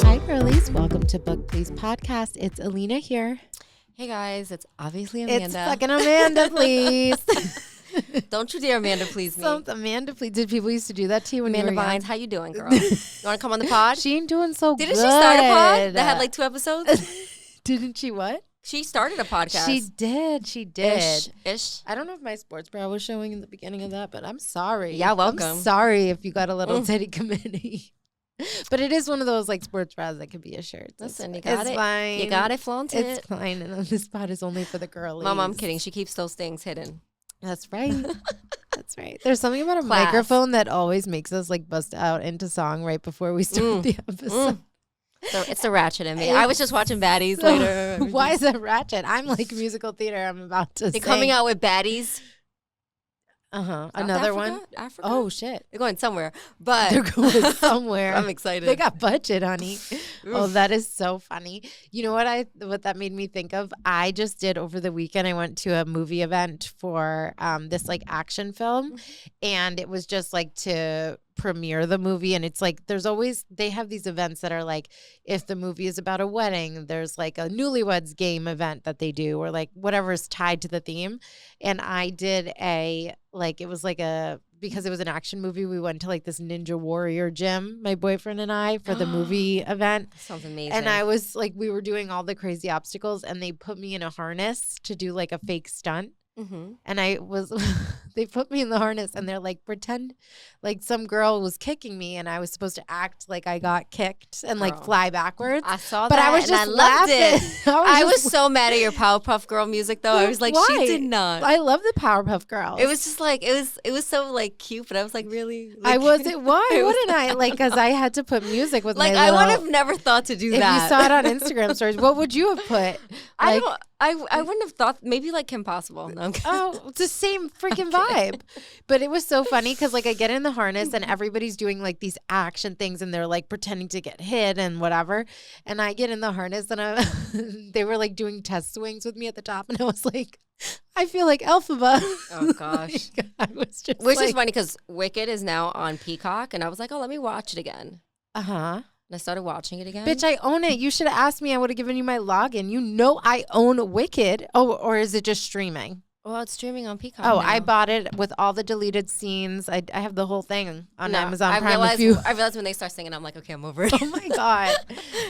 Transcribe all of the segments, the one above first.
Hi, girlies. Welcome to Book Please Podcast. It's Alina here. Hey, guys. It's obviously Amanda. It's fucking Amanda, please. Don't you dare Amanda please me. Amanda, please. Did people used to do that to you when Amanda you were young? Bynes, how you doing, girl? You want to come on the pod? She ain't doing so good. Didn't she start a pod that had like 2 episodes? Didn't she what? She started a podcast. She did. Ish. I don't know if my sports bra was showing in the beginning of that, but I'm sorry. Yeah, welcome. I'm sorry if you got a little titty committee. But it is one of those like sports bras that could be a shirt. Listen, you got it's it. Fine. You got it, flaunt it. It's fine. And this pod is only for the girlies. Mom, I'm kidding. She keeps those things hidden. That's right. That's right. There's something about a Class. microphone that always makes us like bust out into song right before we start the episode. So it's the ratchet in me. I was just watching Baddies later. Why is that ratchet? I'm like musical theater. I'm about to They're coming out with Baddies. Another one. Africa? Oh shit. They're going somewhere. But They're going somewhere. I'm excited. They got budget, honey. Oh, that is so funny. You know what that made me think of? I just did over the weekend. I went to a movie event for this like action film, and it was just like to premiere the movie. And it's like they have these events that are like, if the movie is about a wedding, there's like a newlyweds game event that they do, or like whatever is tied to the theme. And I did because it was an action movie, we went to like this Ninja Warrior gym, my boyfriend and I, for the movie event. Sounds amazing. And I was like, we were doing all the crazy obstacles, and they put me in a harness to do like a fake stunt. Mm-hmm. And they put me in the harness, and they're like, pretend like some girl was kicking me, and I was supposed to act like I got kicked and like fly backwards. I saw but that, I was just and I loved it. I was so mad at your Powerpuff Girl music, though. I was like, Why? she did not. I love the Powerpuff Girls. It was just like it was so like cute, but I was like, really? Like, I wasn't. Why wouldn't I? Like, because I had to put music with like my I would have never thought to do if that. you saw it on Instagram stories, what would you have put? Like, I wouldn't have thought, maybe like Kim Possible. No, I'm kidding. Oh, it's the same freaking vibe. But it was so funny because like I get in the harness and everybody's doing like these action things, and they're like pretending to get hit and whatever. And I get in the harness, and they were like doing test swings with me at the top, and I was like, I feel like Elphaba. Oh gosh. I was just Which is funny because Wicked is now on Peacock, and I was like, oh, let me watch it again. Uh-huh. And I started watching it again. Bitch, I own it. You should have asked me. I would have given you my login. You know I own Wicked. Oh, or is it just streaming? Well, it's streaming on Peacock. Oh, now. I bought it with all the deleted scenes. I have the whole thing on Amazon Prime. I realized when they start singing, I'm like, okay, I'm over it. Oh my God.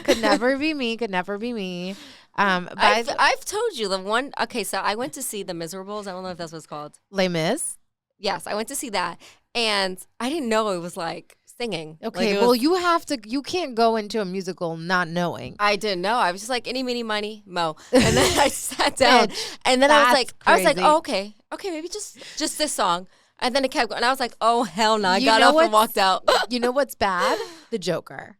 Could never be me. Could never be me. But I've told you the one. Okay, so I went to see The Miserables. I don't know if that's what it's called. Les Mis? Yes, I went to see that. And I didn't know it was like singing. Okay, like you can't go into a musical not knowing. I didn't know. I was just like, any, meeny, miny, mo. And then I sat down. And then I was like, crazy. oh, okay, maybe just this song. And then it kept going. And I was like, oh, hell no. I got up and walked out. You know what's bad? The Joker.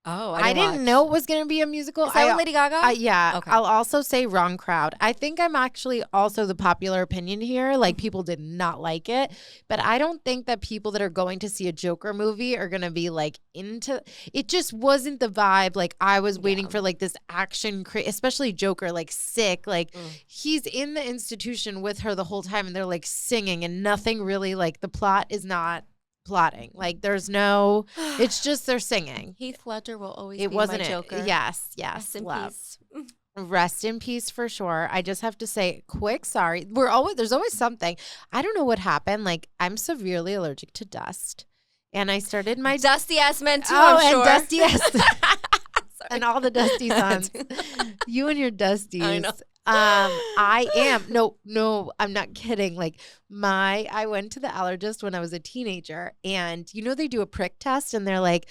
Oh, I didn't know it was going to be a musical. Is that with Lady Gaga? Yeah. Okay. I'll also say wrong crowd. I think I'm actually also the popular opinion here. Like, people did not like it. But I don't think that people that are going to see a Joker movie are going to be like into it. Just wasn't the vibe. Like, I was waiting for like this action, especially Joker, like sick. Like, he's in the institution with her the whole time, and they're like singing, and nothing really, like, the plot is not plotting. Like, there's no, it's just they're singing. Heath Ledger will always It be wasn't my Joker. Yes. Rest in Love. peace. Rest in peace for sure. I just have to say quick sorry. There's always something. I don't know what happened. Like, I'm severely allergic to dust. And I started my Dusty ass men too, I'm sure. And dusty ass and all the dusty sons. You and your dusties. I know. I am no, I'm not kidding. Like, I went to the allergist when I was a teenager, and they do a prick test, and they're like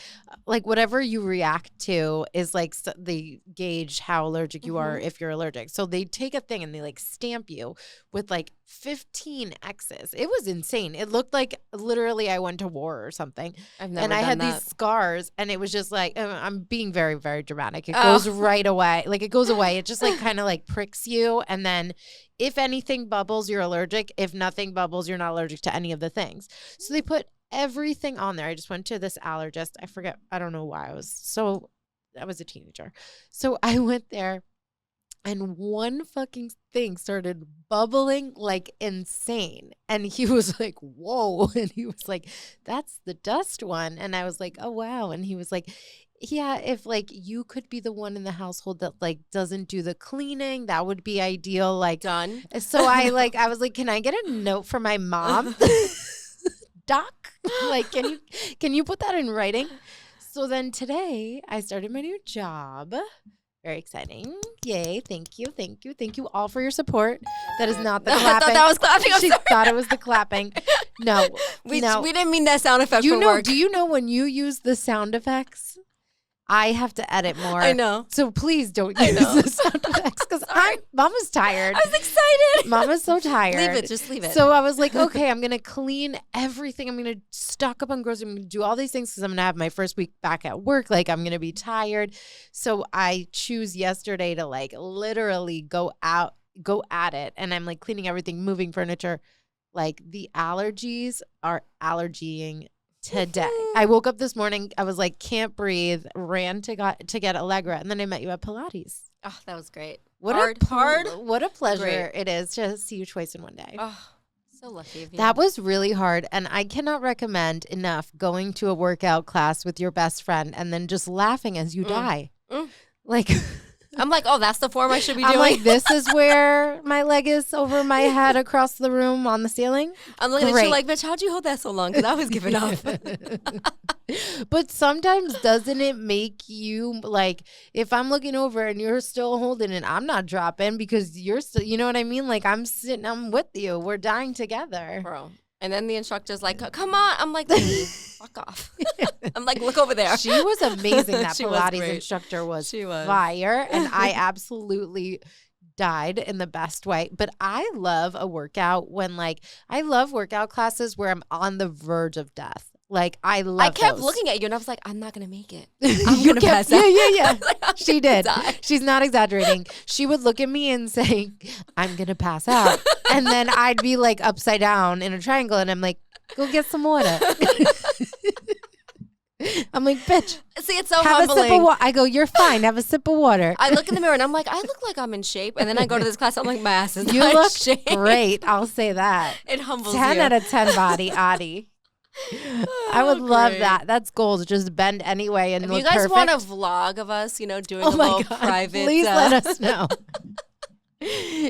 whatever you react to is like, they gauge how allergic you are if you're allergic. So they take a thing and they like stamp you with like 15 X's. It was insane. It looked like literally I went to war or something. I've never and I done had that. these scars, and it was just like, I'm being very, very dramatic. It goes right away. Like, it goes away. It just like kind of like pricks you, and then if anything bubbles, you're allergic. If nothing bubbles, you're not allergic to any of the things. So they put everything on there. I just went to this allergist. I forget. I don't know why. I was a teenager. So I went there, And one fucking thing started bubbling like insane. And he was like, whoa. And he was like, that's the dust one. And I was like, oh, wow. And he was like, yeah, if like you could be the one in the household that like doesn't do the cleaning, that would be ideal. Like, Done. So I was like, can I get a note from my mom? Doc, like, can you put that in writing? So then today I started my new job. Very exciting. Yay. Thank you. Thank you. Thank you all for your support. That is not the clapping. I thought that was clapping. She thought it was the clapping. No. We didn't mean that sound effect for work. Do you know when you use the sound effects, I have to edit more. I know. So please don't use the sound effects because Mama's tired. I was excited. Mama's so tired. Leave it. Just leave it. So I was like, okay, I'm going to clean everything. I'm going to stock up on groceries. I'm going to do all these things because I'm going to have my first week back at work. Like, I'm going to be tired. So I choose yesterday to like literally go at it. And I'm like cleaning everything, moving furniture. Like, the allergies are allergying today. I woke up this morning. I was like, can't breathe. Ran to get Allegra, and then I met you at Pilates. Oh, that was great. What a pleasure it is to see you twice in one day. Oh, so lucky of you. That was really hard, and I cannot recommend enough going to a workout class with your best friend and then just laughing as you die. Like. I'm like, oh, that's the form I should be doing. I'm like, this is where my leg is over my head across the room on the ceiling. I'm looking at you like, bitch, how'd you hold that so long? Because I was giving up. But sometimes doesn't it make you like, if I'm looking over and you're still holding it, I'm not dropping because you're still, you know what I mean? Like, I'm with you. We're dying together. Bro. And then the instructor's like, come on. I'm like, fuck off. I'm like, look over there. She was amazing. That Pilates instructor was fire. And I absolutely died in the best way. But I love a workout when I love workout classes where I'm on the verge of death. Like, I kept looking at you and I was like, I'm not going to make it. I'm going to pass out. Yeah. She did. She's not exaggerating. She would look at me and say, I'm going to pass out. And then I'd be like upside down in a triangle and I'm like, go get some water. I'm like, bitch. See, it's so have humbling. A sip of water. I go, you're fine. Have a sip of water. I look in the mirror and I'm like, I look like I'm in shape. And then I go to this class. I'm like, my ass is you not look in shape. Great. I'll say that. It humbles 10 you. 10 out of 10 body, Adi. I would love that. That's goals. Just bend anyway and if look you guys perfect. Want a vlog of us, doing a little private. Please let us know.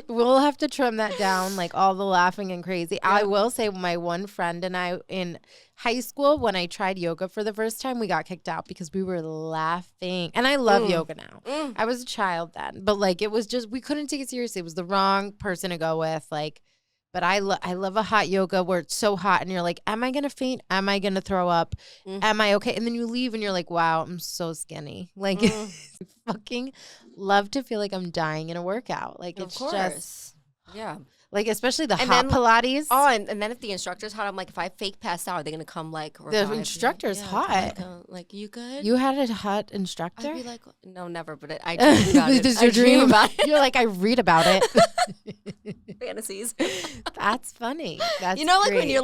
We'll have to trim that down, like all the laughing and crazy. Yeah. I will say my one friend and I in high school, when I tried yoga for the first time, we got kicked out because we were laughing. And I love yoga now. I was a child then. But it was just, we couldn't take it seriously. It was the wrong person to go with. But I love a hot yoga where it's so hot and you're like, am I going to faint? Am I going to throw up? Am I okay? And then you leave and you're like, wow, I'm so skinny. I fucking love to feel like I'm dying in a workout. It's just. Yeah. Especially the hot Pilates. Oh, and then if the instructor's hot, I'm like, if I fake pass out, are they going to come revive the instructor's hot. Like, you good? You had a hot instructor? I'd be like, no, never, but I dream about it. This is your dream about it? You're like, I read about it. Fantasies. That's funny. That's great. When you're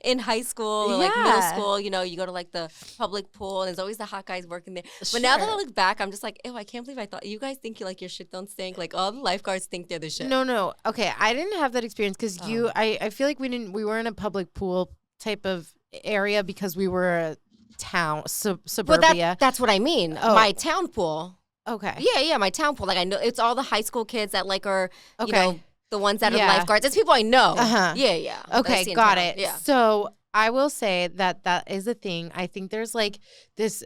in high school or middle school, you go to the public pool and there's always the hot guys working there. But now that I look back, I'm just like, ew, I can't believe I thought, you guys think your shit don't stink. All the lifeguards think they're the shit. No. Okay, I didn't have that experience because I feel like we were in a public pool type of area because we were a town, suburbia. But that's what I mean. Oh. My town pool. Okay. Yeah, my town pool. I know it's all the high school kids that are, the ones that are lifeguards. It's people I know. Uh-huh. Yeah. Okay, got it. Yeah. So I will say that is a thing. I think there's this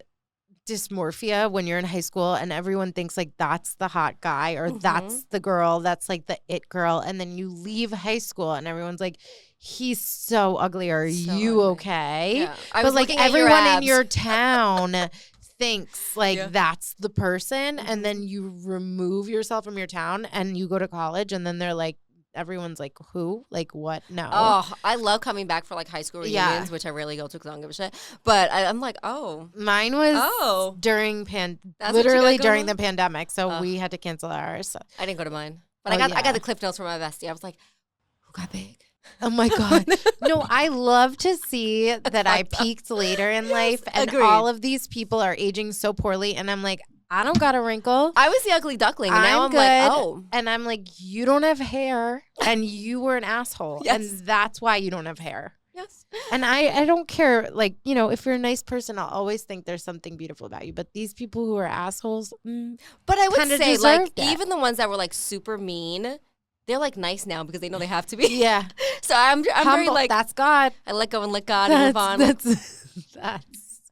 dysmorphia when you're in high school and everyone thinks that's the hot guy or that's the girl that's the it girl, and then you leave high school and everyone's like, he's so ugly. Are you okay? Yeah. But everyone in your town thinks that's the person, and then you remove yourself from your town and you go to college and then they're like, everyone's like, who? What? No. Oh, I love coming back for high school reunions, which I rarely go to because I don't give a shit. But I'm like, oh. Mine was during literally during the pandemic. So we had to cancel ours. So. I didn't go to mine. But I got the Cliff Notes from my bestie. I was like, who got big? Oh my God. No, I love to see that I peaked later in life and all of these people are aging so poorly. And I'm like, I don't got a wrinkle. I was the ugly duckling, and now I'm good. like, oh. And I'm like, you don't have hair, and you were an asshole. Yes. And that's why you don't have hair. Yes. And I don't care. Like, you know, if you're a nice person, I'll always think there's something beautiful about you. But these people who are assholes, but I would say, like, that. even the ones that were, like, super mean, they're, like, nice now because they know they have to be. Yeah. So I'm very, like. That's God. I let go and let God and move on. That's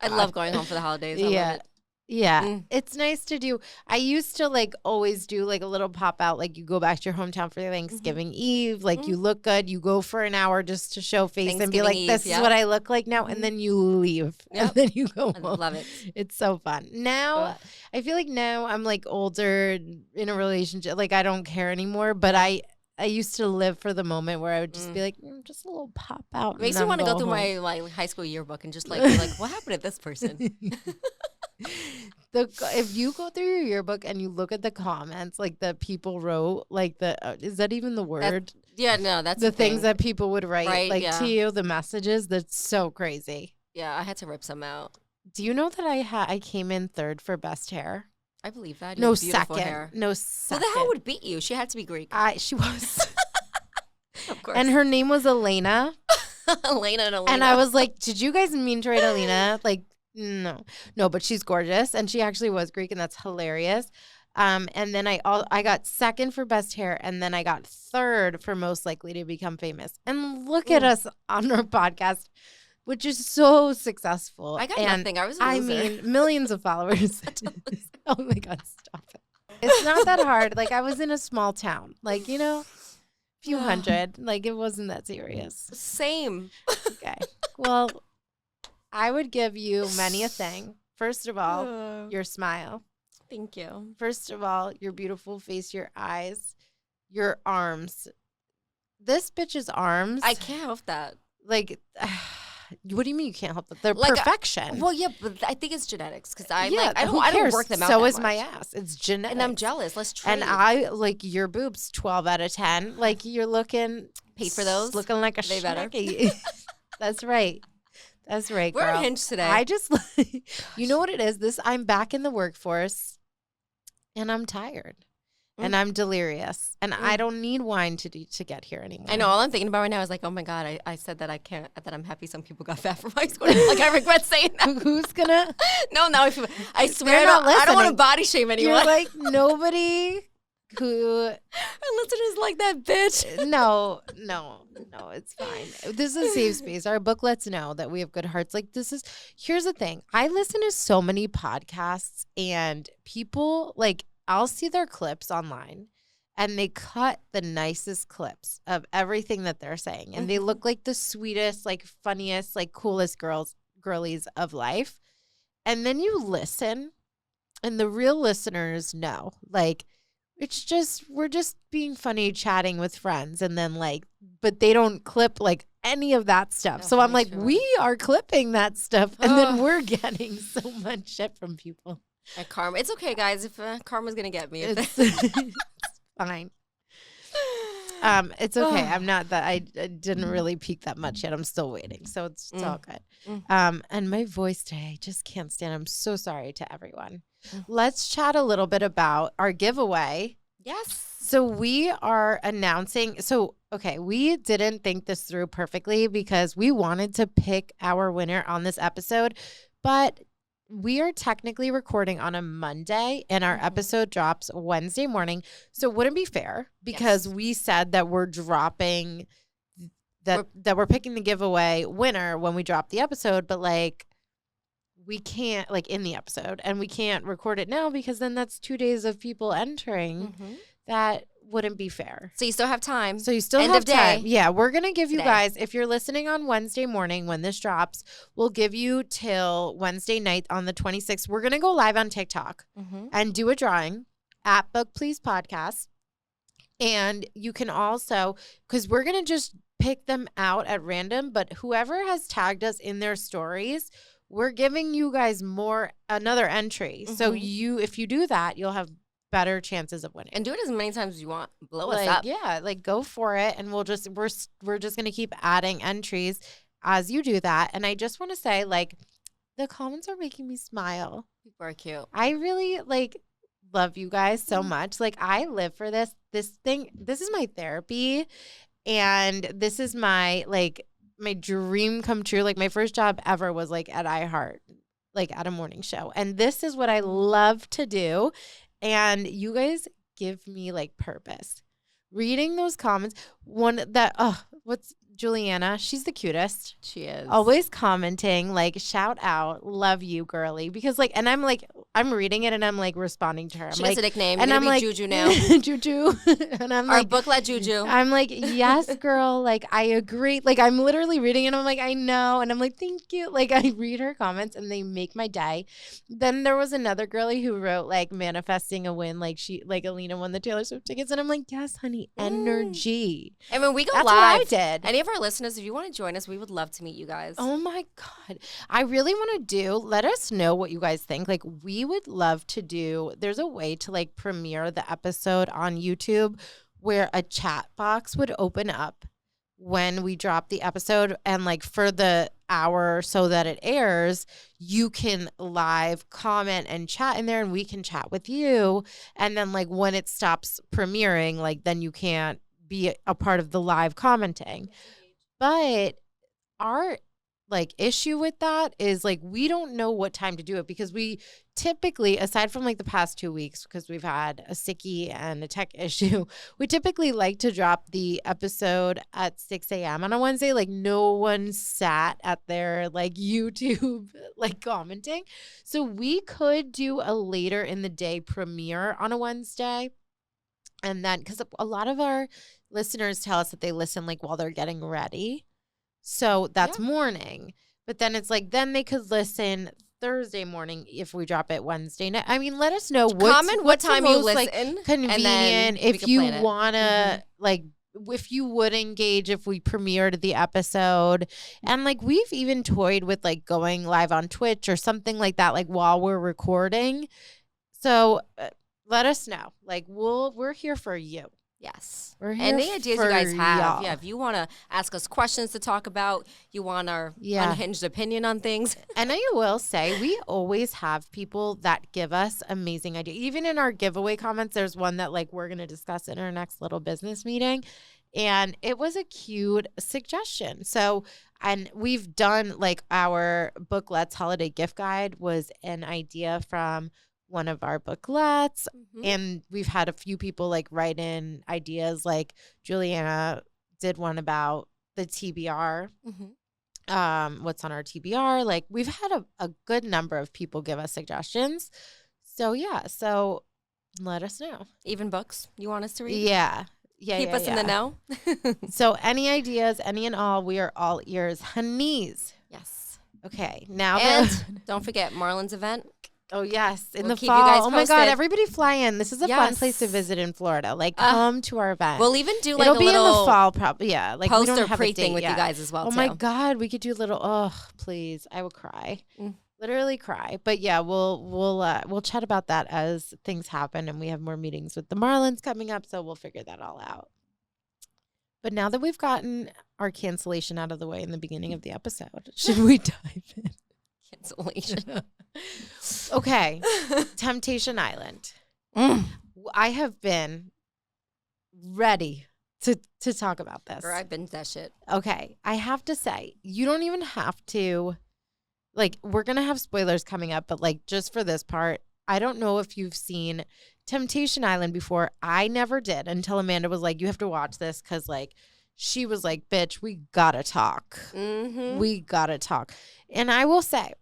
I love going home for the holidays. I love it. Yeah. It's nice to do. I used to like always do like a little pop out, like you go back to your hometown for Thanksgiving Eve, like you look good, you go for an hour just to show face and be like, this is what I look like now, and then you leave and then you go home. I love it. It's so fun. Now, I feel like now I'm like older in a relationship, like I don't care anymore, but I used to live for the moment where I would just be like, just a little pop out. It makes me want to go through my high school yearbook and just like be like, what happened to this person? If you go through your yearbook and you look at the comments, like the people wrote, like is that even the word? That's the things that people would write to you, the messages. That's so crazy. Yeah, I had to rip some out. Do you know that I came in third for best hair? I believe that. No beautiful second. Hair. No second. Who the hell would beat you? She had to be Greek. She was. Of course. And her name was Elena. Elena. And I was like, did you guys mean to write Elena? Like, no, but she's gorgeous, and she actually was Greek, and that's hilarious. And then I got second for best hair, and then I got third for most likely to become famous. And look at us on our podcast, which is so successful. I got nothing. I was a loser. I mean, millions of followers. Oh my God, stop it! It's not that hard. Like I was in a small town, like a few hundred. Like it wasn't that serious. Same. Okay. Well. I would give you many a thing. First of all, your smile. Thank you. First of all, your beautiful face, your eyes, your arms. This bitch's arms. I can't help that. Like, what do you mean you can't help that? They're perfection. Well, yeah, but I think it's genetics because I don't work them out. So that is much. my ass. It's genetics. And I'm jealous. Let's trade. And I like your boobs 12 out of 10. Like you're looking. Paid for those? Looking like a They better. That's right. That's right, girl. We're unhinged today. I just, you know what it is? I'm back in the workforce, and I'm tired, and I'm delirious, and I don't need wine to get here anymore. I know. All I'm thinking about right now is like, oh my God, I said that I can't, that I'm happy some people got fat from high school. Like I regret saying that. Who's gonna? No, I swear I don't want to body shame anyone. You're like nobody who. Our listeners like that bitch. No, it's fine. This is a safe space. Our book lets know that we have good hearts. Like here's the thing. I listen to so many podcasts and people like I'll see their clips online and they cut the nicest clips of everything that they're saying. And they look like the sweetest, like funniest, like coolest girlies of life. And then you listen and the real listeners know, like, it's just, we're just being funny, chatting with friends. And then but they don't clip like any of that stuff. So I'm like, we are clipping that stuff. And then we're getting so much shit from people. Karma. It's okay, guys. If karma's going to get me. It's fine. It's okay. I'm not that, I didn't really peak that much yet. I'm still waiting. So it's all good. And my voice today, I just can't stand. I'm so sorry to everyone. Let's chat a little bit about our giveaway. Yes. So we are announcing. So, okay, we didn't think this through perfectly because we wanted to pick our winner on this episode, but we are technically recording on a Monday and our episode drops Wednesday morning. So it wouldn't be fair because we said that we're dropping that we're picking the giveaway winner when we drop the episode, but we can't in the episode and we can't record it now because then that's 2 days of people entering. That wouldn't be fair. So you still have time. So you still End have of time. day. Yeah, we're going to give you guys, if you're listening on Wednesday morning when this drops, we'll give you till Wednesday night on the 26th. We're going to go live on TikTok and do a drawing at Book Please Podcast. And you can also, because we're going to just pick them out at random, but whoever has tagged us in their stories, we're giving you guys another entry. So if you do that, you'll have better chances of winning. And do it as many times as you want. Blow us up. Yeah, go for it. And we're just going to keep adding entries as you do that. And I just want to say, the comments are making me smile. People are cute. I really love you guys so much. Like, I live for this. This is my therapy, and this is my my dream come true. Like, my first job ever was at iHeart, at a morning show. And this is what I love to do. And you guys give me purpose. Reading those comments, what's Juliana? She's the cutest. She is. Always commenting, shout out, love you, girly. Because and I'm reading it and I'm responding to her. She has a nickname. And I'm Juju now. Juju. And I'm our booklet Juju. I'm yes, girl. I agree. I'm literally reading it and I'm I know. And I'm thank you. I read her comments and they make my day. Then there was another girly who wrote manifesting a win. She Alina won the Taylor Swift tickets. And I'm yes, honey, energy. And when we go That's live, what I did. Any of our listeners, if you want to join us, we would love to meet you guys. Oh my God. I really want to let us know what you guys think. We would love to do, there's a way to premiere the episode on YouTube where a chat box would open up when we drop the episode, and for the hour so that it airs, you can live comment and chat in there and we can chat with you. And then when it stops premiering, then you can't be a part of the live commenting. But our issue with that is we don't know what time to do it, because we typically, aside from the past 2 weeks, because we've had a sickie and a tech issue, we typically like to drop the episode at 6 a.m. on a Wednesday. No one sat at their YouTube commenting. So we could do a later in the day premiere on a Wednesday. And then, because a lot of our listeners tell us that they listen while they're getting ready. So that's morning. But then it's then they could listen Thursday morning if we drop it Wednesday night. I mean, let us know what time you listen. Convenient. If you want to, if you would engage if we premiered the episode. And we've even toyed with going live on Twitch or something like that, while we're recording. So let us know. We're here for you. Yes. We're here Any ideas you guys have? y'all. Yeah. If you want to ask us questions to talk about, you want our unhinged opinion on things. And I will say, we always have people that give us amazing ideas. Even in our giveaway comments, there's one that we're going to discuss in our next little business meeting. And it was a cute suggestion. So, and we've done our booklets holiday gift guide was an idea from one of our booklets. And we've had a few people write in ideas. Juliana did one about the TBR. What's on our TBR. We've had a good number of people give us suggestions. So yeah, so let us know. Even books you want us to read? Yeah. Keep us in the know. So any ideas, any and all, we are all ears. Honeys. Yes. Okay. Now don't forget Marlon's event. Oh, yes. In We'll the keep you guys fall. Oh, my God. posted. Everybody fly in. This is a fun place to visit in Florida. Come to our event. We'll even do It'll a be little in the fall, probably. Yeah. We post don't or have a pre-thing date with yet. you guys as well, Oh, too. my God. We could do a little, please. I would cry. Literally cry. But yeah, we'll chat about that as things happen, and we have more meetings with the Marlins coming up, so we'll figure that all out. But now that we've gotten our cancellation out of the way in the beginning of the episode, should we dive in? Cancellation. Okay. Temptation Island. I have been ready to talk about this. Girl, I've been that shit. Okay. I have to say, you don't even have to, we're going to have spoilers coming up, but just for this part, I don't know if you've seen Temptation Island before. I never did until Amanda was you have to watch this, because she was bitch, we gotta talk. We gotta talk. And I will say,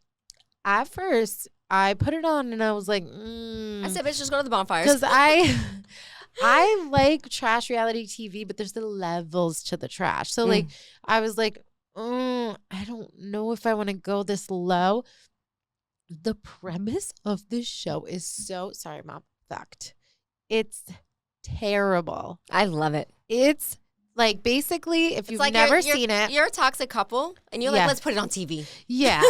at first, I put it on and I was I said, bitch, just go to the bonfires. because I like trash reality TV, but there's the levels to the trash. So I was I don't know if I want to go this low. The premise of this show is so, sorry, Mom, fucked. It's terrible. I love it. It's Like, basically, if you've like never you're, seen it. You're a toxic couple, and you're Yeah. like, let's put it on TV. Yeah.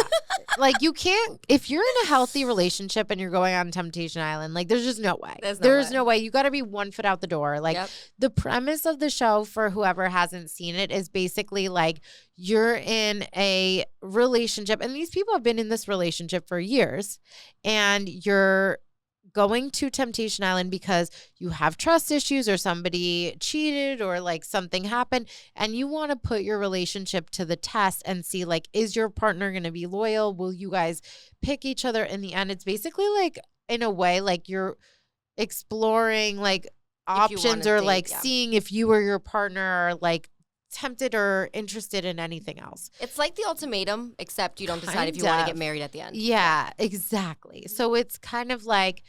Like, you can't, if you're in a healthy relationship and you're going on Temptation Island, like, there's just no way. There's no way. You got to be 1 foot out the door. Like, the premise of the show, for whoever hasn't seen it, is basically like, you're in a relationship, and these people have been in this relationship for years, and you're going to Temptation Island because you have trust issues or somebody cheated or like something happened, and you want to put your relationship to the test and see, like, is your partner going to be loyal? Will you guys pick each other in the end? It's basically like, in a way, like you're exploring like options or like seeing if you or your partner are like tempted or interested in anything else. It's like the ultimatum, except you don't decide if you want to get married at the end. Yeah, exactly. So it's kind of like,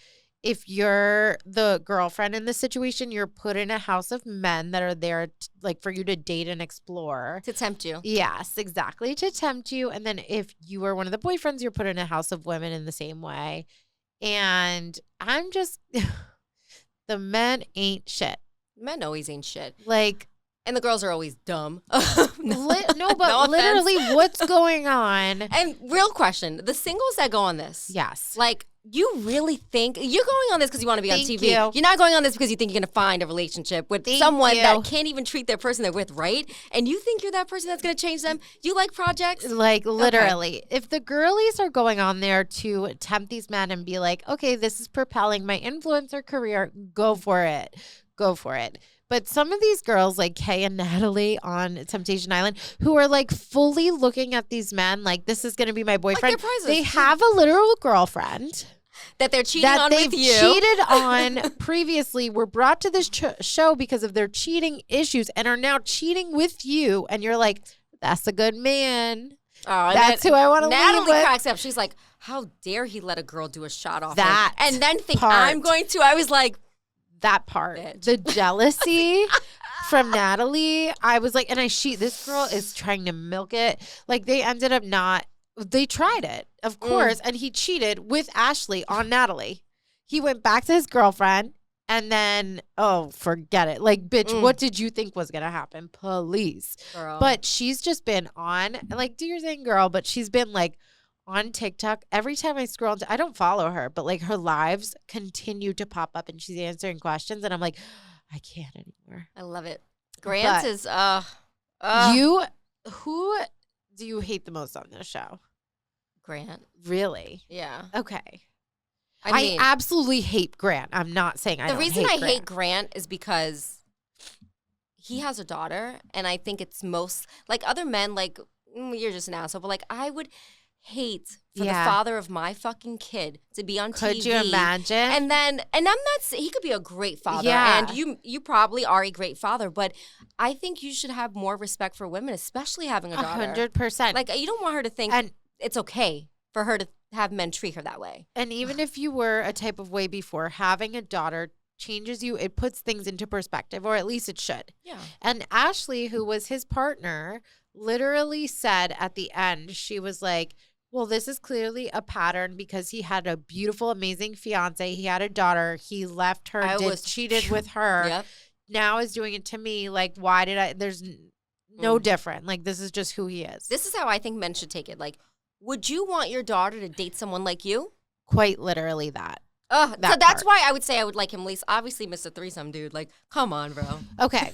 if you're the girlfriend in this situation, you're put in a house of men that are there like for you to date and explore. To tempt you. Yes, exactly. To tempt you. And then if you are one of the boyfriends, you're put in a house of women in the same way. And I'm just, the men ain't shit. Men always ain't shit. Like, and the girls are always dumb. But literally, what's going on? And real question, the singles that go on this. Yes. Like, you really think you're going on this because you want to be on TV? You're not going on this because you think you're going to find a relationship with someone that can't even treat their person they're with right? And you think you're that person that's going to change them? You like projects? Like, literally. Okay. If the girlies are going on there to tempt these men and be like, okay, this is propelling my influencer career, go for it. Go for it. But some of these girls, like Kay and Natalie on Temptation Island, who are like fully looking at these men like, this is going to be my boyfriend. Like they have a literal girlfriend that they're cheating on with you. Cheated on previously, were brought to this show because of their cheating issues, and are now cheating with you. And you're like, that's a good man. Oh, that's who I want to leave with. Natalie cracks up. She's like, how dare he let a girl do a shot off him? And then think I'm going to. I was like, that part, the jealousy from Natalie. I was like, and this girl is trying to milk it. Like, they ended up they tried it, of course. And he cheated with Ashley on Natalie. He went back to his girlfriend, and then, forget it. Like, bitch, what did you think was going to happen? Please. Girl. But she's just been on, like, do your thing, girl. But she's been like, on TikTok, every time I scroll into, I don't follow her, but like her lives continue to pop up and she's answering questions, and I'm like, I can't anymore. I love it. Grant is who do you hate the most on this show? Grant. Really? Yeah. Okay. I mean, I absolutely hate Grant. I'm not saying I don't hate Grant. The reason I hate Grant is because he has a daughter, and I think it's most like other men, like, you're just an asshole, but like, I would hate for the father of my fucking kid to be on TV. Could you imagine? And I'm not he could be a great father. Yeah. And you probably are a great father, but I think you should have more respect for women, especially having a daughter. 100%. Like, you don't want her to think it's okay for her to have men treat her that way. And even if you were a type of way before, having a daughter changes you. It puts things into perspective, or at least it should. Yeah. And Ashley, who was his partner, literally said at the end, she was like, well, this is clearly a pattern because he had a beautiful, amazing fiance. He had a daughter. He left her, cheated with her. Yep. Now is doing it to me. Like, why there's no different. Like, this is just who he is. This is how I think men should take it. Like, would you want your daughter to date someone like you? Quite literally that. So that's why I would say I would like him least. Obviously, Mr. Threesome, dude. Like, come on, bro. Okay.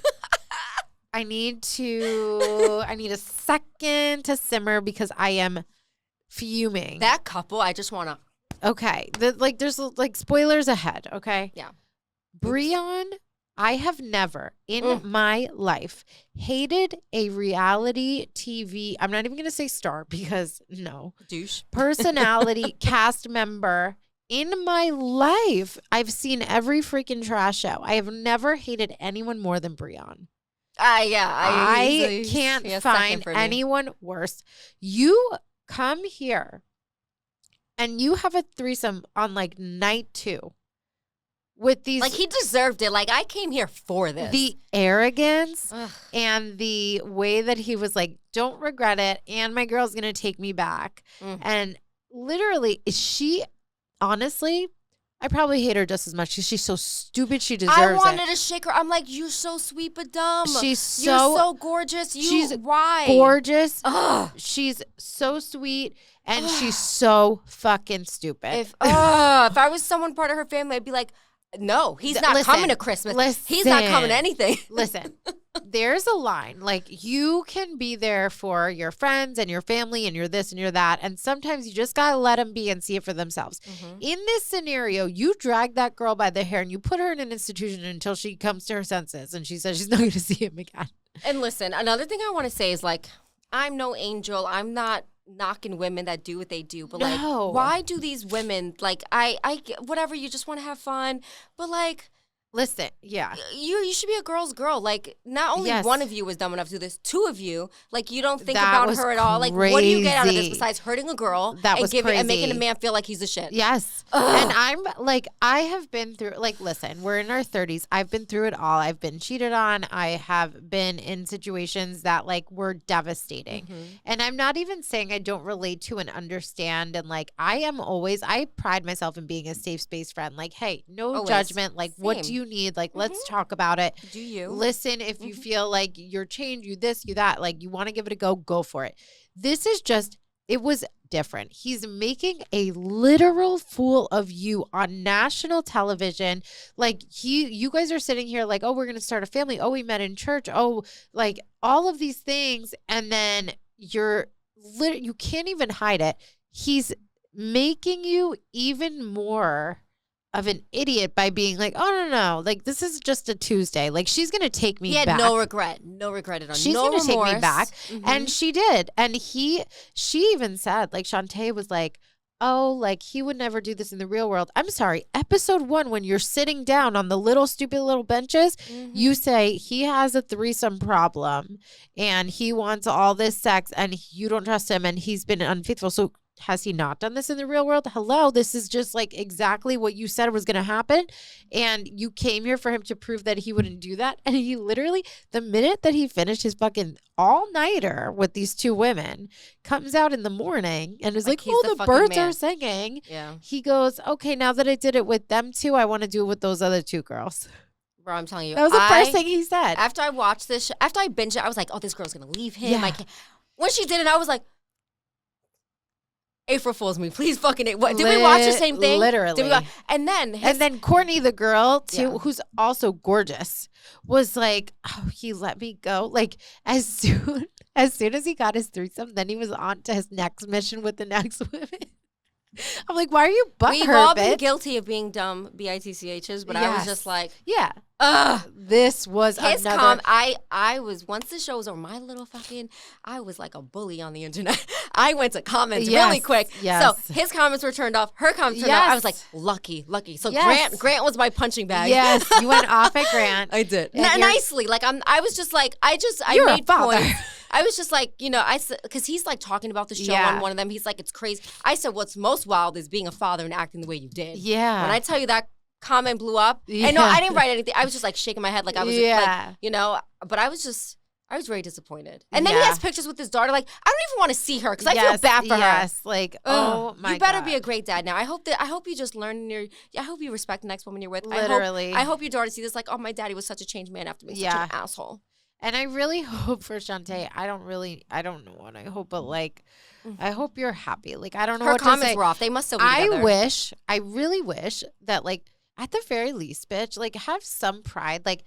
I need a second to simmer because I am fuming. That couple, I just want to. Okay. There's like spoilers ahead, okay? Yeah. Breon, I have never in my life hated a reality TV. I'm not even going to say star because no. Douche. Personality, cast member in my life. I've seen every freaking trash show. I have never hated anyone more than Breon. I can't find anyone worse. You come here and you have a threesome on like night 2 with these. Like, he deserved it. Like, I came here for this. The arrogance and the way that he was like, don't regret it. And my girl's going to take me back. And literally, honestly, I probably hate her just as much because she's so stupid. She deserves I wanted to shake her. I'm like, you're so sweet but dumb. You're so gorgeous. She's why? Gorgeous. Ugh. She's so sweet and she's so fucking stupid. If I was someone part of her family, I'd be like, no, he's not coming to Christmas. He's not coming to anything. Listen, there's a line. Like, you can be there for your friends and your family and you're this and you're that. And sometimes you just got to let them be and see it for themselves. Mm-hmm. In this scenario, you drag that girl by the hair and you put her in an institution until she comes to her senses and she says she's not going to see him again. And listen, another thing I want to say is, like, I'm no angel. I'm not knocking women that do what they do, but like, why do these women, like, I whatever, you just want to have fun, but like, listen, yeah, you should be a girl's girl. Like, not only one of you was dumb enough to do this, two of you, like, you don't think about her at all. Like, what do you get out of this besides hurting a girl and making a man feel like he's a shit? Yes. And I'm like, I have been through, like, listen, we're in our 30s. I've been through it all. I've been cheated on. I have been in situations that, like, were devastating. Mm-hmm. And I'm not even saying I don't relate to and understand. And, like, I pride myself in being a safe space friend. Like, hey, no judgment. Like, what do you need? Like, let's talk about it. Do you listen? If you feel like you're changed, you this, you that, like, you want to give it a go for it. This is just, it was different. He's making a literal fool of you on national television. Like, you guys are sitting here like, oh, we're going to start a family. Oh, we met in church. Oh, like, all of these things. And then you can't even hide it. He's making you even more of an idiot by being like, oh, no, like, this is just a Tuesday. Like, she's going to take me back. He had no regret at all. She's going to take me back. Mm-hmm. And she did. And she even said, like, Shantae was like, oh, like, he would never do this in the real world. I'm sorry. Episode 1, when you're sitting down on the stupid little benches, you say he has a threesome problem and he wants all this sex and you don't trust him and he's been unfaithful. So has he not done this in the real world? Hello, this is just like exactly what you said was going to happen. And you came here for him to prove that he wouldn't do that. And he literally, the minute that he finished his fucking all-nighter with these two women, comes out in the morning and is like, oh, the birds are singing. Yeah. He goes, okay, now that I did it with them two, I want to do it with those other two girls. Bro, I'm telling you. That was the first thing he said. After I watched this, after I binged it, I was like, oh, this girl's going to leave him. Yeah. I can't. When she did it, I was like, April Fool's me, please fucking it. What, did we watch the same thing? Literally. And then Courtney, the girl too, who's also gorgeous, was like, oh, he let me go. Like, as soon as he got his threesome, then he was on to his next mission with the next women. I'm like, why are you butthurt, We've all been guilty of being dumb bitchs, but I was just like, yeah. This was his another. I was, once the show was over, I was like a bully on the internet. I went to comments really quick. Yes. So his comments were turned off. Her comments turned off. I was like, lucky. So Grant was my punching bag. Yes, you went off at Grant. I did. Nicely. Like, I was just like, I made points. I was just like, because he's like talking about the show on one of them. He's like, it's crazy. I said, what's most wild is being a father and acting the way you did. Yeah. When I tell you that comment blew up. And no, I didn't write anything. I was just like shaking my head. Like, I was just like, but I was very disappointed. And then he has pictures with his daughter. Like, I don't even want to see her because I feel bad for her. Yes, like, oh my God. You better be a great dad now. I hope you just learn I hope you respect the next woman you're with. Literally. I hope your daughter sees this like, oh, my daddy was such a changed man after being such an asshole. And I really hope for Shantae, I don't know what I hope, but like, I hope you're happy. Like, I don't know what to say. Her comments were off. They must still be together. I really wish that, like, at the very least, bitch, like, have some pride. Like,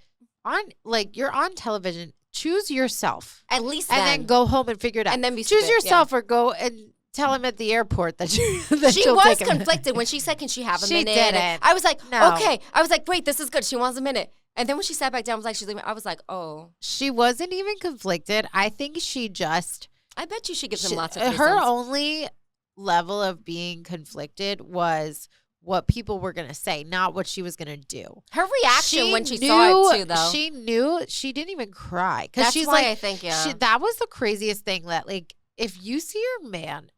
you're on television. Choose yourself. At least and then go home and figure it out. And then choose yourself or go and tell him at the airport that she was conflicted when she said, can she have a minute? She didn't. I was like, okay. I was like, wait, this is good. She wants a minute. And then when she sat back down, I was like, she's leaving. I was like, oh. She wasn't even conflicted. I think she just. I bet you she gives him lots of threesomes. Her only level of being conflicted was what people were going to say, not what she was going to do. Her reaction when she saw it, too, though. She knew. She didn't even cry. That's she's why like, I think, that was the craziest thing that, like, if you see your man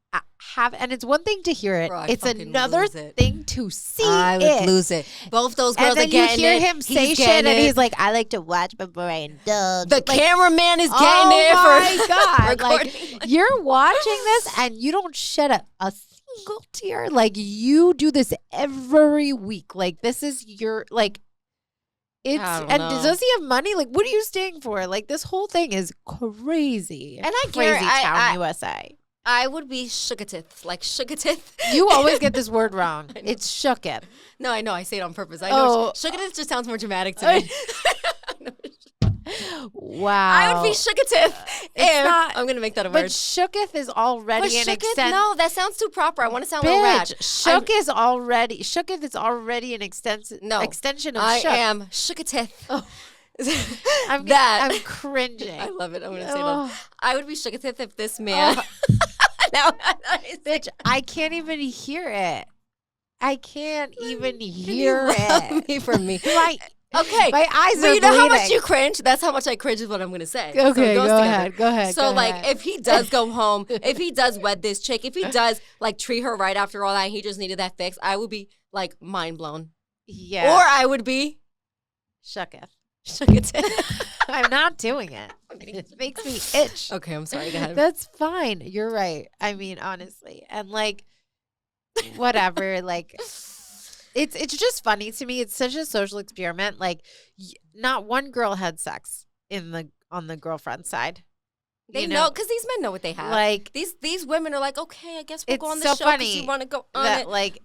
and it's one thing to hear it, it's another thing to see I would lose it. Both those girls and then are getting you hear him say shit and he's like, I like to watch before I indulge. The cameraman is getting it for God. Like, you're watching this and you don't shed a single tier? Like, you do this every week. Like, this is your, like, it's, and does he have money? Like, what are you staying for? Like, this whole thing is crazy. And I Crazy Town, I USA. I would be shookatith, like shookatith. You always get this word wrong. It's shooketh. No, I know. I say it on purpose. I know. Shookatith just sounds more dramatic to me. Wow. I would be shookatith. I'm going to make that a word. But shooketh is already an extension. No, that sounds too proper. I want to sound a little rad. Shooketh is already an extension of shook. I am shookatith. Oh. I'm cringing. I love it. I'm going to say that. I would be shookatith if this man. No, bitch, I can't even hear it. I can't even hear it. Me for me. Okay. My eyes are you know bleeding. how much you cringe? That's how much I cringe is what I'm going to say. Okay, so go ahead. So, if he does go home, if he does wed this chick, if he does, treat her right after all that, he just needed that fix, I would be, mind blown. Yeah. Or I would be... shooketh. Shooketh. I'm not doing it. It makes me itch. Okay, I'm sorry. Go ahead. That's fine. You're right. I mean, honestly. And, whatever, It's just funny to me. It's such a social experiment. Not one girl had sex on the girlfriend side. They know because these men know what they have. These women are like, okay, I guess we'll go on the show because you want to go on it.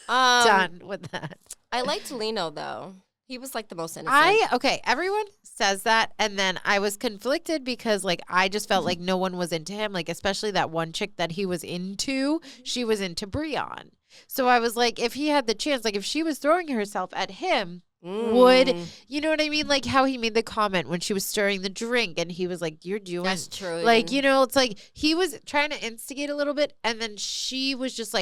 Done with that. I like Tolino though. He was the most innocent. Everyone says that, and then I was conflicted because I just felt like no one was into him, especially that one chick that he was into. She was into Breon. So I was like, if he had the chance, if she was throwing herself at him, would you know what I mean? How he made the comment when she was stirring the drink, and he was like, "You're doing." That's true. It's he was trying to instigate a little bit, and then she was just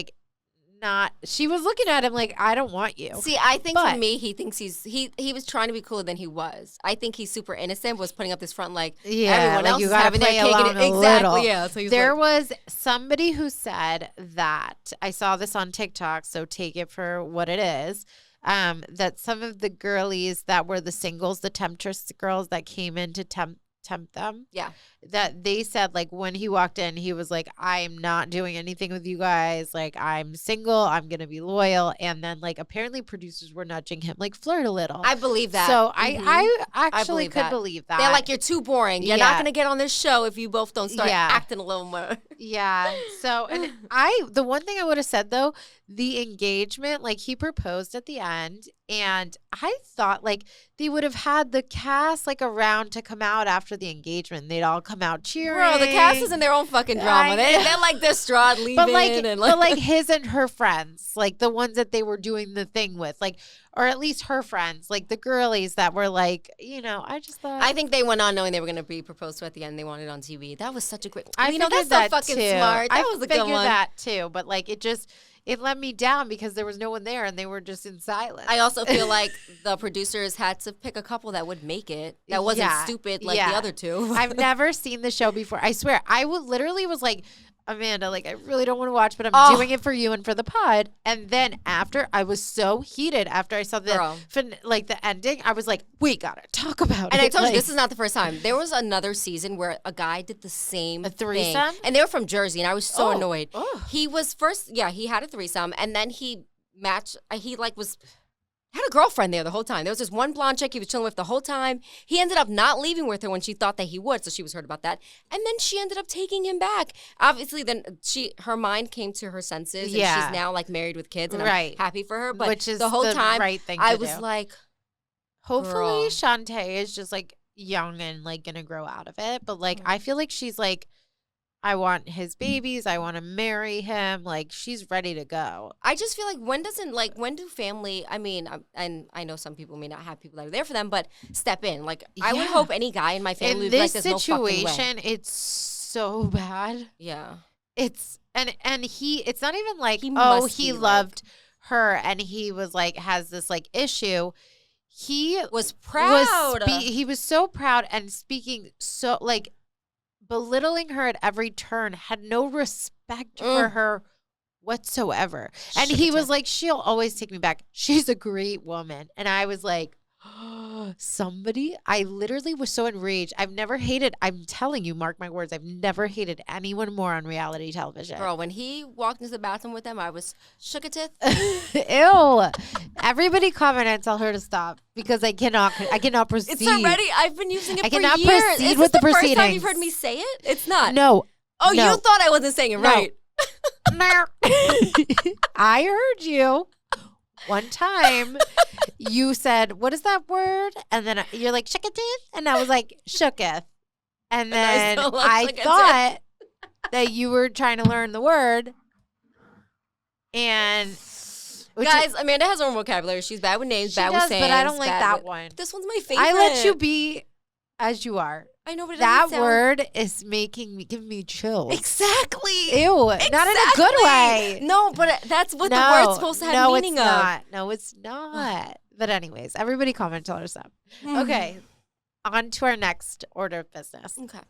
she was looking at him I don't want you. See, I think for me, he thinks he was trying to be cooler than he was. I think he's super innocent, was putting up this front everyone else you is gotta having their play cake along and a exactly, little. yeah. So there was somebody who said that, I saw this on TikTok, so take it for what it is, that some of the girlies that were the singles, the temptress girls that came in to tempt them. Yeah. That they said when he walked in, he was like, I'm not doing anything with you guys. I'm single. I'm going to be loyal. And then apparently producers were nudging him, flirt a little. I believe that. So I actually could believe that. They're you're too boring. You're not going to get on this show if you both don't start acting a little more. Yeah. So, and the one thing I would have said though, the engagement, he proposed at the end, and I thought they would have had the cast around to come out after the engagement. They'd all come out cheering. Bro, the cast is in their own fucking drama. They're distraught leaving. But his and her friends, the ones that they were doing the thing with, or at least her friends, the girlies that were I just thought. I think they went on knowing they were going to be proposed to at the end. They wanted it on TV. That was such a great. That's so fucking smart. That was a good one. I figured that too, but it let me down because there was no one there and they were just in silence. I also feel the producers had to pick a couple that would make it. That wasn't stupid the other two. I've never seen the show before. I swear. I literally was Amanda, I really don't want to watch, but I'm doing it for you and for the pod. And then after, I was so heated after I saw the the ending. I was like, we gotta talk about it. And I told you, this is not the first time. There was another season where a guy did the same threesome thing. And they were from Jersey, and I was so annoyed. He was first, he had a threesome, and then he matched, he was... had a girlfriend there the whole time. There was this one blonde chick he was chilling with the whole time. He ended up not leaving with her when she thought that he would, so she was hurt about that. And then she ended up taking him back. Obviously, then her mind came to her senses, and she's now married with kids, and I'm happy for her. But which is the whole time, right thing I to was do. girl. Hopefully Shantae is just young and gonna grow out of it. But I feel she's I want his babies. I want to marry him. She's ready to go. I just feel when do family, and I know some people may not have people that are there for them, but step in. I would hope any guy in my family in would this be there's situation, no fucking way. it's so bad. Yeah. It's, and it's not even he be loved her and he was has this issue. He was proud. He was so proud and speaking so belittling her at every turn, had no respect for her whatsoever. And he was she'll always take me back. She's a great woman. And I was Somebody, I literally was so enraged. I'm telling you, mark my words, I've never hated anyone more on reality television. Bro, when he walked into the bathroom with them, I was shookatith. Ew. Everybody comment and tell her to stop because I cannot proceed. It's already, I've been using it for years. I cannot proceed Is with this the first proceedings. time you've heard me say it? It's not. No. Oh, no. you thought I wasn't saying it right. I heard you. One time you said, what is that word? And then you're like, shooketh? And I was like, shooketh. And then I thought that you were trying to learn the word. And guys, Amanda has her own vocabulary. She's bad with names, bad with sayings. But I don't like that one. This one's my favorite. I let you be as you are. I know, but that word is giving me chills. Exactly. Ew. Exactly. Not in a good way. No, but that's what the word's supposed to have meaning of. No, it's not. But anyways, everybody comment, tell her stuff. Okay. On to our next order of business. Okay.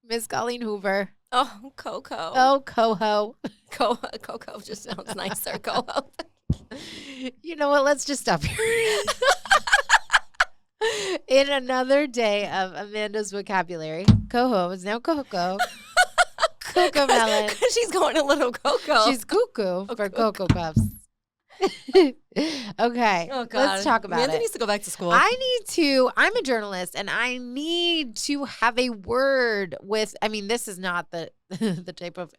Miss Colleen Hoover. Oh, Coco. Oh, Coho. Coco just sounds nicer. Coho. You know what? Let's just stop here. In another day of Amanda's vocabulary, Coho is now Coco. Coco Melon. She's going a little Coco. She's cuckoo for Cocoa Puffs. Okay, let's talk about Amanda it. needs to go back to school. I'm a journalist, and I need to have a word with, this is not the the type of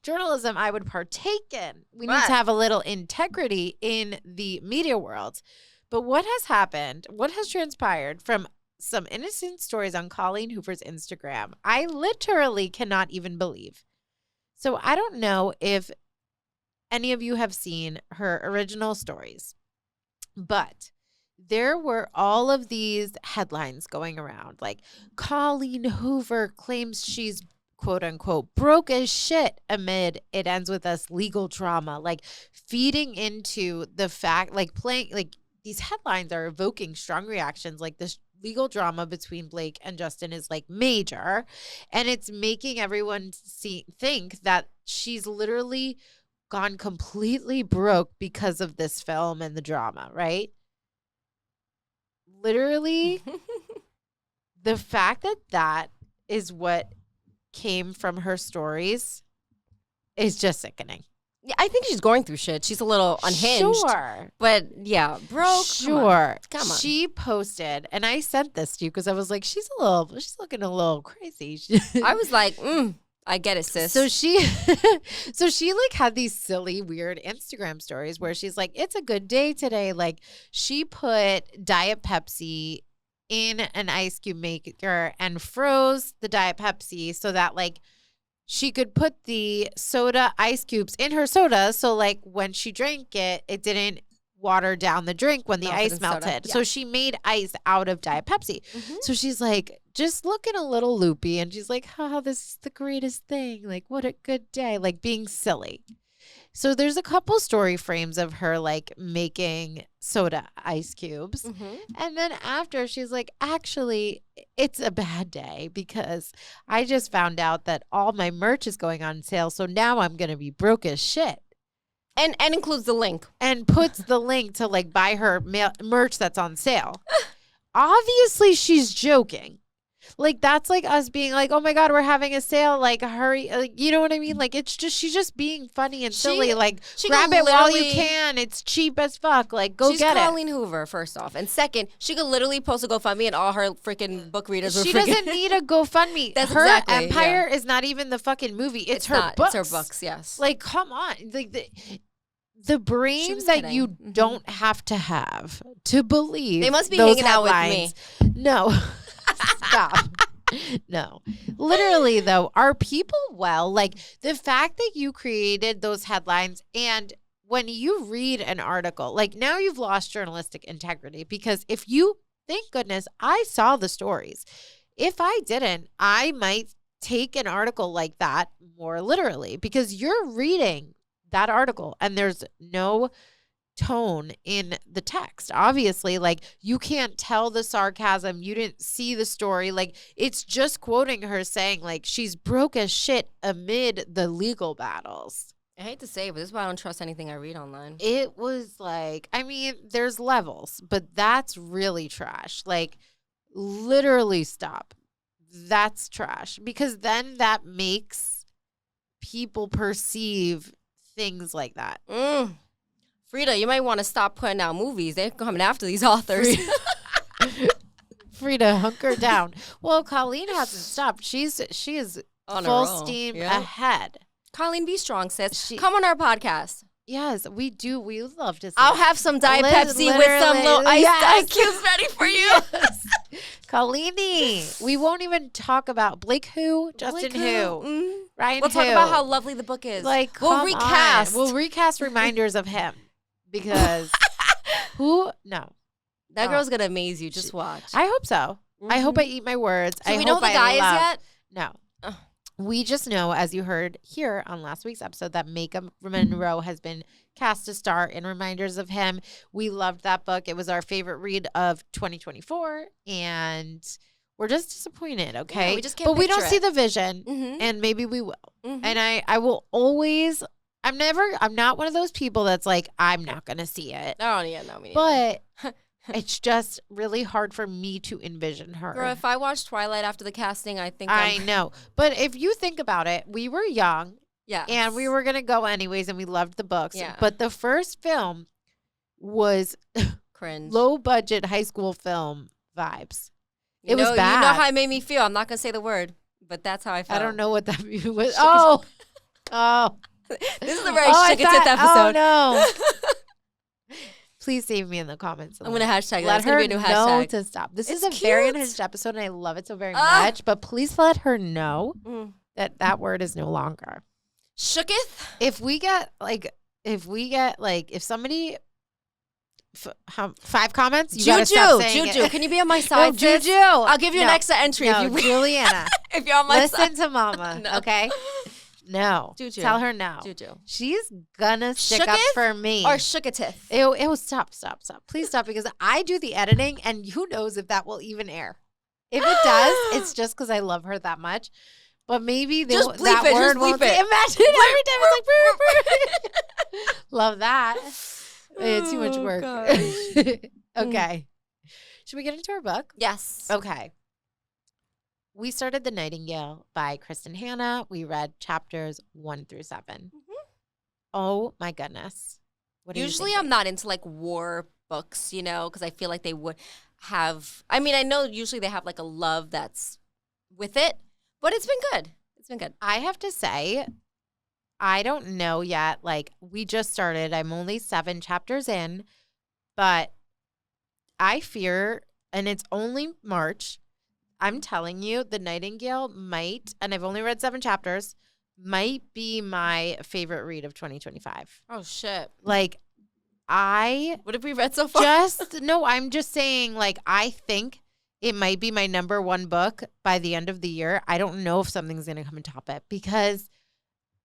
journalism I would partake in. We need to have a little integrity in the media world. But what has happened, what has transpired from some innocent stories on Colleen Hoover's Instagram, I literally cannot even believe. So I don't know if any of you have seen her original stories, but there were all of these headlines going around, like Colleen Hoover claims she's quote unquote broke as shit amid it ends with us legal drama, like feeding into the fact, like playing, like these headlines are evoking strong reactions, like this legal drama between Blake and Justin is like major, and it's making everyone think that she's literally gone completely broke because of this film and the drama, right? Literally, the fact that is what came from her stories is just sickening. Yeah, I think she's going through shit. She's a little unhinged. Sure. But yeah, bro. Sure. Come on. She posted, and I sent this to you because I was like, she's looking a little crazy. I was like, I get it, sis. So she like had these silly, weird Instagram stories where she's like, it's a good day today. Like she put Diet Pepsi in an ice cube maker and froze the Diet Pepsi so that like she could put the soda ice cubes in her soda. So like when she drank it, it didn't water down the drink when the ice melted. Yeah. So she made ice out of Diet Pepsi. Mm-hmm. So she's like just looking a little loopy and she's like, this is the greatest thing. Like what a good day. Like being silly. So there's a couple story frames of her like making soda ice cubes. Mm-hmm. And then after she's like, actually, it's a bad day because I just found out that all my merch is going on sale. So now I'm going to be broke as shit. And includes the link. And puts the link to like buy her merch that's on sale. Obviously, she's joking. Like, that's like us being like, oh my God, we're having a sale. Like, hurry. Like, you know what I mean? Like, it's just, she's just being funny and silly. Like, grab it while you can. It's cheap as fuck. Like, go get it. She's Colleen Hoover, first off. And second, she could literally post a GoFundMe and all her freaking book readers were She doesn't need a GoFundMe. That's her exactly, empire is not even the fucking movie. It's her not. books. It's her books, yes. Like, come on. Like, the brain that you don't have to believe. They must be hanging out with me. No. Stop. No. Literally, though, are people well? Like, the fact that you created those headlines and when you read an article, like now you've lost journalistic integrity because if you, thank goodness, I saw the stories. If I didn't, I might take an article like that more literally because you're reading that article and there's no tone in the text. Obviously, like you can't tell the sarcasm. You didn't see the story. Like it's just quoting her saying like she's broke as shit amid the legal battles. I hate to say it, but this is why I don't trust anything I read online. It was like, I mean, there's levels, but that's really trash. Like, literally stop. That's trash. Because then that makes people perceive things like that. Frida, you might want to stop putting out movies. They're coming after these authors. Frida, hunker down. Well, Colleen hasn't stopped. She is On full a roll. steam Yeah. ahead. Colleen, be strong, sis. Come on our podcast. Yes, we do. We would love to see I'll it. have some Diet Pepsi with some little ice cubes ready for you. Yes. Colleen, we won't even talk about Blake who, Justin who, Ryan We'll who. talk about how lovely the book is. Like, we'll recast. We'll recast reminders of him because who? No. That girl's going to amaze you. Just watch. I hope so. I hope I eat my words. Do I we hope know who the guy is yet? No. We just know, as you heard here on last week's episode, that Makeup Monroe has been cast to star in Reminders of Him. We loved that book. It was our favorite read of 2024, and we're just disappointed, okay? Yeah, we just can't but we don't picture see it. the vision, and maybe we will. And I will always, I'm not one of those people that's like, I'm not going to see it. Oh, yeah, no, me neither. But it's just really hard for me to envision her. Girl, if I watched Twilight after the casting, I think I know. But if you think about it, we were young. Yeah. And we were going to go anyways, and we loved the books. Yeah. But the first film was cringe. Low-budget high school film vibes. It was bad. You know how it made me feel. I'm not going to say the word, but that's how I felt. I don't know what that was. Oh. This is a very Shikatith episode. Oh, no. Please save me in the comments. I'm going to hashtag that. Let It's her going to be a new know hashtag. to stop. This It's is a cute. very unhinged episode, and I love it so very much. But please let her know that word is no longer. Shooketh? If somebody 5 comments, you gotta stop saying Juju, it. can you be on my side? sis? Juju. I'll give you an extra entry No, if you Juliana. if you're on my side. Listen to Mama, No. okay? No. Juju. Tell her no. Juju. She's gonna stick up Shooketh for me. Or Shookatith? Ew, stop. Please stop, because I do the editing, and who knows if that will even air. If it does, it's just because I love her that much. But maybe Just bleep that it, word just won't. bleep it. Imagine every time it's like, brr, brr. Love that. It's too much Oh, work. gosh. Okay. Should we get into our book? Yes. Okay. We started The Nightingale by Kristen Hanna. We read chapters 1 through 7. Oh my goodness. What Usually I'm not into like war books, you know, because I feel like they would have, I mean, I know usually they have like a love that's with it, but it's been good. It's been good. I have to say, I don't know yet. Like, we just started. I'm only 7 chapters in, but I fear, and it's only March, I'm telling you, The Nightingale might, and I've only read 7 chapters, might be my favorite read of 2025. Oh, shit. Like, What have we read so far? I'm just saying, like, I think it might be my number 1 book by the end of the year. I don't know if something's going to come and top it, because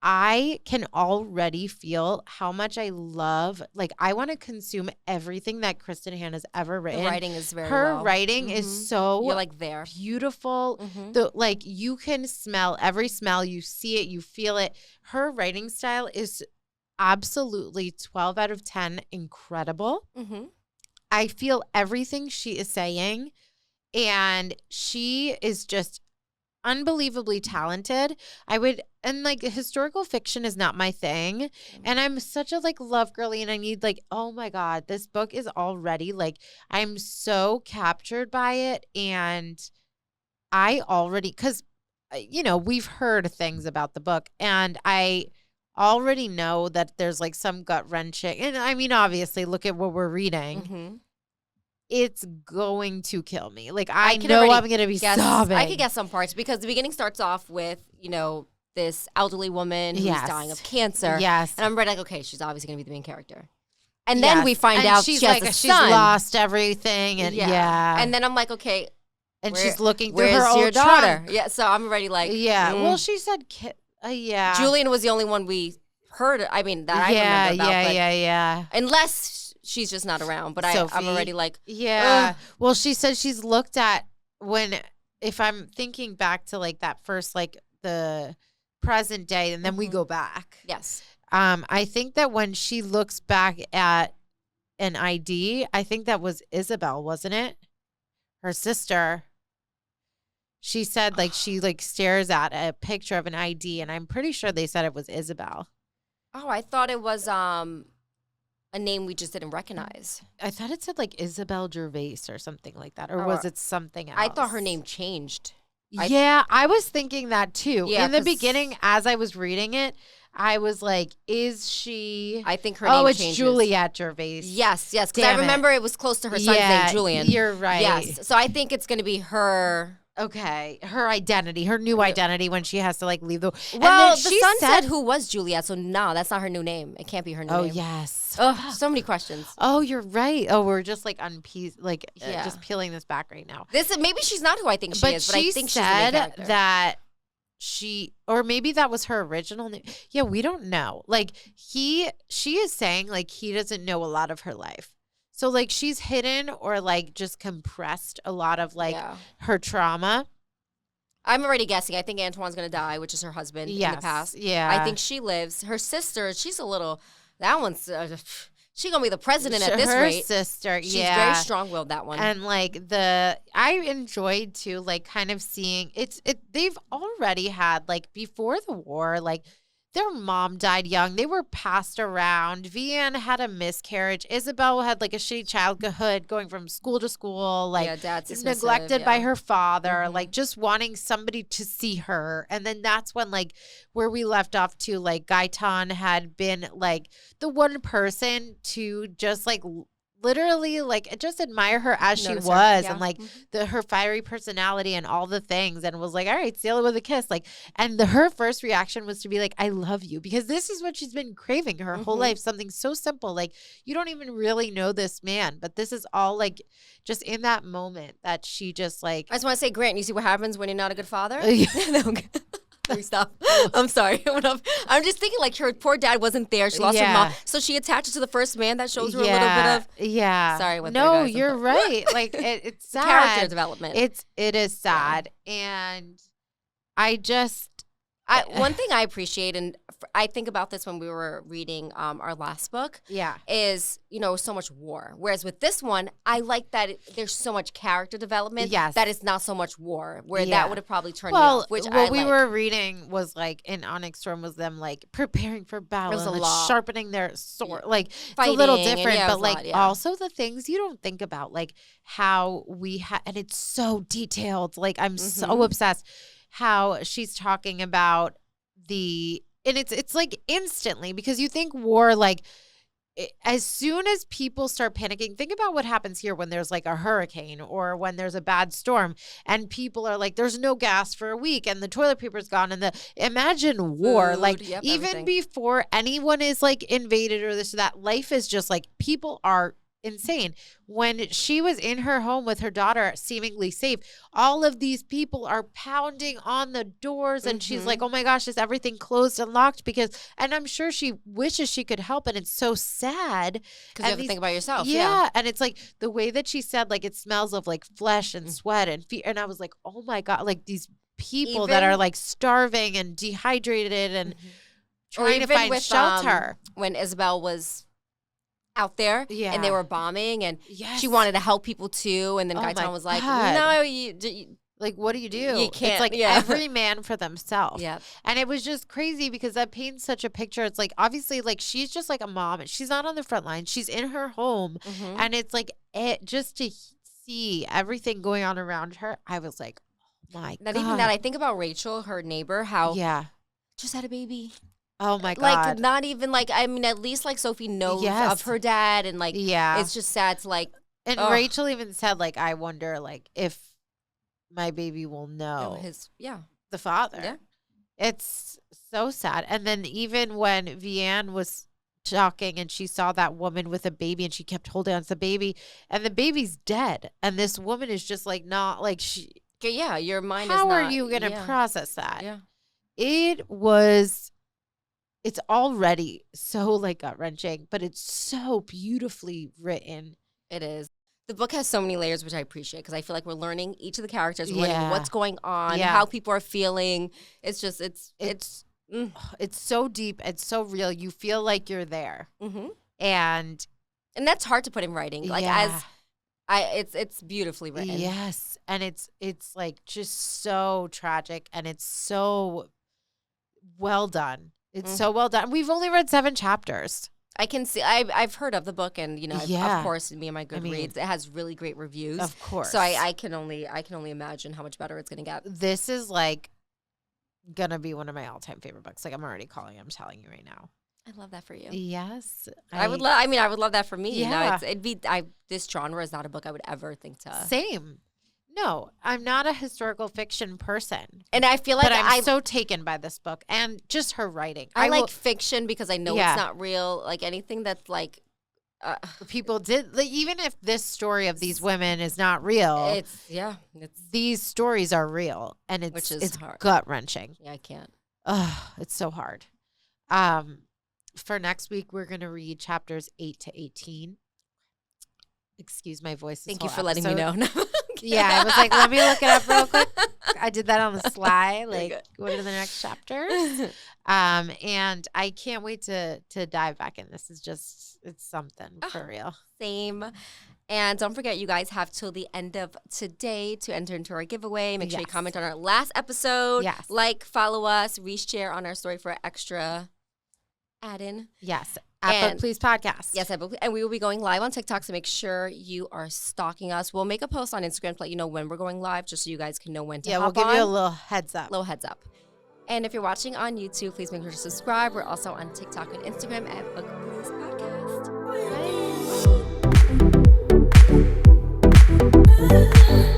I can already feel how much I love, like, I want to consume everything that Kristen Hanna's ever written. The writing is Her writing is so You're like there. beautiful. Like, you can smell every smell. You see it. You feel it. Her writing style is absolutely 12 out of 10 incredible. I feel everything she is saying, and she is just unbelievably talented. And like, historical fiction is not my thing, and I'm such a like love girly, and I need like, oh my God, this book is already like, I'm so captured by it. And I already, because you know, we've heard things about the book, and I already know that there's like some gut wrenching, and I mean, obviously, look at what we're reading. It's going to kill me. Like, I know I'm going to be sobbing. I could guess some parts, because the beginning starts off with, you know, this elderly woman who's dying of cancer. Yes. And I'm right, like, okay, she's obviously going to be the main character. And then we find out she's she has like, a she's son. lost everything. And And then I'm like, okay. And she's looking through where's her old your daughter? trunk. Yeah, so I'm already like. Well, she said, Julian was the only one we heard. I mean, that I remember about. Yeah. Unless she's just not around. But I'm already like. Yeah. Well, she said she's looked at if I'm thinking back to like that first, like the present day, and then we go back. Yes. I think that when she looks back at an ID, I think that was Isabel, wasn't it? Her sister. She said like she like stares at a picture of an ID, and I'm pretty sure they said it was Isabel. Oh, I thought it was a name we just didn't recognize. I thought it said like Isabel Gervais or something like that, or was it something else? I thought her name changed. Yeah, I was thinking that too. Yeah, in the beginning, as I was reading it, I was like, "Is she?" I think her name it's changes. Juliet Gervais. Yes, because I remember it was close to her son's name, Julian. You're right. Yes, so I think it's going to be her. Okay, her identity, her new identity when she has to like leave the. Well, and the son said who was Juliet, so no, that's not her new name. It can't be her new name. Oh yes. Oh, so many questions. Oh, you're right. Oh, we're just like just peeling this back right now. Maybe she's not who I think she is, but I think she's the main character. That or maybe that was her original name. Yeah, we don't know. Like she is saying like he doesn't know a lot of her life. So like she's hidden or like just compressed a lot of like her trauma. I'm already guessing. I think Antoine's going to die, which is her husband in the past. Yeah. I think she lives. Her sister, she's a little, that one's, she going to be the president at this rate. Her sister, she's very strong-willed, that one. And like I enjoyed too, like kind of seeing they've already had like before the war, like their mom died young. They were passed around. Vianne had a miscarriage. Isabel had like a shitty childhood going from school to school, like dad's neglected by her father, like just wanting somebody to see her. And then that's when like where we left off to like Gaetan had been like the one person to just like literally like just admire her as she was and like her fiery personality and all the things, and was like, all right, seal it with a kiss, like, and her first reaction was to be like, I love you, because this is what she's been craving her whole life, something so simple, like you don't even really know this man, but this is all like just in that moment that she just like. I just want to say, Grant, you see what happens when you're not a good father? Stop. I'm sorry. I'm just thinking like her poor dad wasn't there. She lost her mom. So she attaches to the first man. That shows her a little bit of. Yeah. Sorry. No, you're right. Like it's sad. Character development. It is sad. And I just. One thing I appreciate, and I think about this when we were reading our last book, is, so much war. Whereas with this one, I like that there's so much character development that it's not so much war, where that would have probably turned me off, which what we were reading was like in Onyx Storm was them like preparing for battle and like sharpening their sword. Like fighting, it's a little different, but like also the things you don't think about, like how and it's so detailed. Like I'm so obsessed. How she's talking about and it's like instantly, because you think war, like as soon as people start panicking, think about what happens here when there's like a hurricane or when there's a bad storm and people are like, there's no gas for a week and the toilet paper's gone, and imagine war, like even everything. Before anyone is like invaded or this or that, life is just like people are insane. When she was in her home with her daughter, seemingly safe, all of these people are pounding on the doors, and she's like, oh my gosh, is everything closed and locked? And I'm sure she wishes she could help, and it's so sad. Because you have to think about yourself. Yeah, and it's like the way that she said, like, it smells of like flesh and sweat and fear, and I was like, oh my God, like these people that are like starving and dehydrated and trying to find shelter. When Isabel was out there and they were bombing, and she wanted to help people too, and then Gaetan was like, no, you like, what do? You can't. It's like every man for themselves. Yeah. And it was just crazy because that paints such a picture. It's like, obviously, like, she's just like a mom. She's not on the front line. She's in her home. And it's like, just to see everything going on around her, I was like, oh my God. Not even that. I think about Rachel, her neighbor, how just had a baby. Oh my God. Like, not even like, I mean, at least like Sophie knows of her dad, and like, it's just sad to like. And Rachel even said, like, I wonder, like, if my baby will know the father. Yeah. It's so sad. And then even when Vianne was talking and she saw that woman with a baby and she kept holding on to the baby and the baby's dead. And this woman is just like, not like she. Yeah, your mind is how not. How are you going to process that? Yeah. It's already so like gut-wrenching, but it's so beautifully written. It is. The book has so many layers, which I appreciate, because I feel like we're learning each of the characters, we're learning what's going on, how people are feeling. It's just, it's It's so deep. It's so real. You feel like you're there. Mm-hmm. And that's hard to put in writing. Like it's beautifully written. Yes. And it's like just so tragic, and it's so well done. It's so well done. We've only read 7 chapters. I can see. I've heard of the book, and of course, me and my Goodreads, it has really great reviews. Of course. So I can only imagine how much better it's gonna get. This is like gonna be one of my all-time favorite books. Like I'm telling you right now. I love that for you. Yes, I would love that for me. Yeah. This genre is not a book I would ever think to. Same. No, I'm not a historical fiction person. And I feel like I'm so taken by this book and just her writing. I like fiction because I know it's not real. Like anything that's like people did, like, even if this story of these women is not real, these stories are real, and it's gut wrenching. Yeah, I can't. It's so hard. For next week, we're gonna read chapters 8 to 18. Excuse my voice. Thank you for letting me know. Yeah, I was like, let me look it up real quick. I did that on the sly. Like, what are the next chapters? And I can't wait to dive back in. This is it's something for real. Same. And don't forget, you guys have till the end of today to enter into our giveaway. Make sure you comment on our last episode. Yes. Like, follow us, reshare on our story for extra add-in. Yes. At Book Please Podcast. Yes, and we will be going live on TikTok, so make sure you are stalking us. We'll make a post on Instagram to let you know when we're going live, just so you guys can know when to hop on. Yeah, we'll give you a little heads up. And if you're watching on YouTube, please make sure to subscribe. We're also on TikTok and Instagram at Book Please Podcast. Bye.